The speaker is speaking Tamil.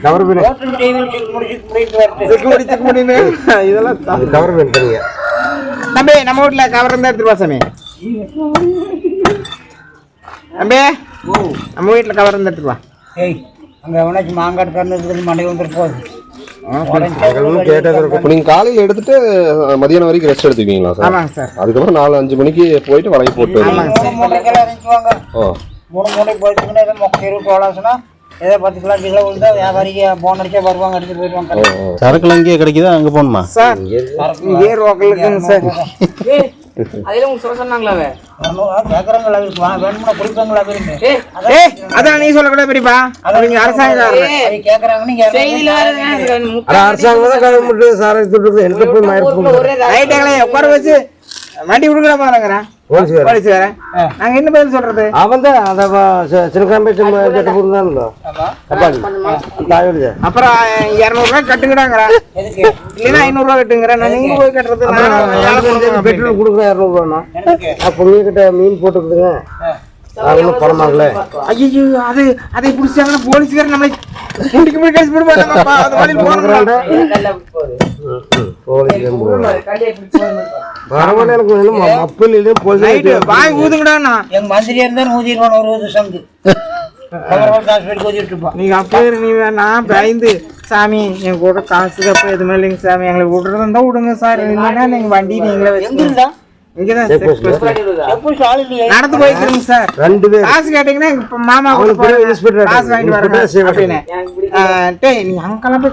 கவர் பண்ணி இதெல்லாம் கவர் பண்ணிட்டீங்க தம்பி. நம்ம வீட்டுல கவர் இருந்தா எடுத்துட்டு வா சாமி. தம்பி நம்ம வீட்டுல கவர் இருந்தா எடுத்துட்டு வா. அங்க எவனாச்சும் மாங்காடு கறந்து மண்டை வந்துட்டு போகுது. நீங்க காலையில எடுத்துட்டு மதியானம் வரைக்கும் ரெஸ்ட் எடுத்துக்குவீங்களா சார்? ஆமாங்க சார். அதுக்கப்புறம் 4-5 மணிக்கு போயிட்டு வளைய போட்டு மூணு மூணை போயிட்டுங்கன்னா ஏதோ மொக்க போலாச்சுன்னா ஏதோ 10 கிலோ 5 கிலோ விழுந்தா வியாபாரிக்கு போன் அடிச்சா வருவாங்க, எடுத்துட்டு போயிடுவாங்க. சரக்குலாம் இங்கேயே கிடைக்குதா? அங்கே போகணுமா சார்? இங்கே ரோக்கல் இருக்குங்க சார். அதெல்லாம் உங்க சொல்ல சொன்னாங்களா? கேட்கறாங்களா வேணும்னா குடிப்பாங்களா? அதான் நீ சொல்லக்கூடாது பெரியப்பா. நீங்க அரசாங்கம் கேட்கறாங்க. நீங்க அரசாங்கம் தான் கவர்மெண்ட் சாரை துட்டு எனக்கு போய் ரைட்டுங்களே உட்கார வச்சு வண்டி விடுக்கிற பாருங்கிறேன் போலீஸ்காரன். நாங்க என்ன பதில் சொல்றது? அவன் தான் அதை சிறுகாம்பே அப்புறம் 200 ரூபாய் கட்டுங்கிறாங்கிறான். இல்லைன்னா 500 ரூபாய் கட்டுங்கிறேன். நான் நீங்க போய் கட்டுறது பெட்ரோல் கொடுக்குறேன் 200 ரூபாண்ணா. அப்போ உங்ககிட்ட மீன் போட்டுருக்குதுங்க, அதெல்லாம் பணமாகல. ஐயோ அது அதை பிடிச்சாங்கன்னா போலீஸ்காரன் நம்மளை முண்டிக்கு போய் கேஸ் போடுவாங்க. அது வழியில் போறாங்க. பரவாயில்ல, எனக்கு அப்பல் இல்லை போலீஸ் வாய் ஊதுங்கடாண்ணா. எங்க மந்திரியா இருந்தா ஊதிடுவான் ஒரு சங்கு. நீங்க அப்பயே நீ வேணா பயந்து சாமி எங்க கூட காசு கப்ப எதுவுமே இல்லைங்க சாமி, எங்களை விடுறது இருந்தா விடுங்க சார். இல்லைன்னா நீங்க வண்டி நீங்களே வச்சுருந்தா இங்கதான் நடந்து போய்க்கிறீங்க சார். 2 பேர் காசு கேட்டீங்கன்னா மாமா காசு வாங்கிட்டு வரேன் அப்படின்னு. நீ அங்கெல்லாம் போய்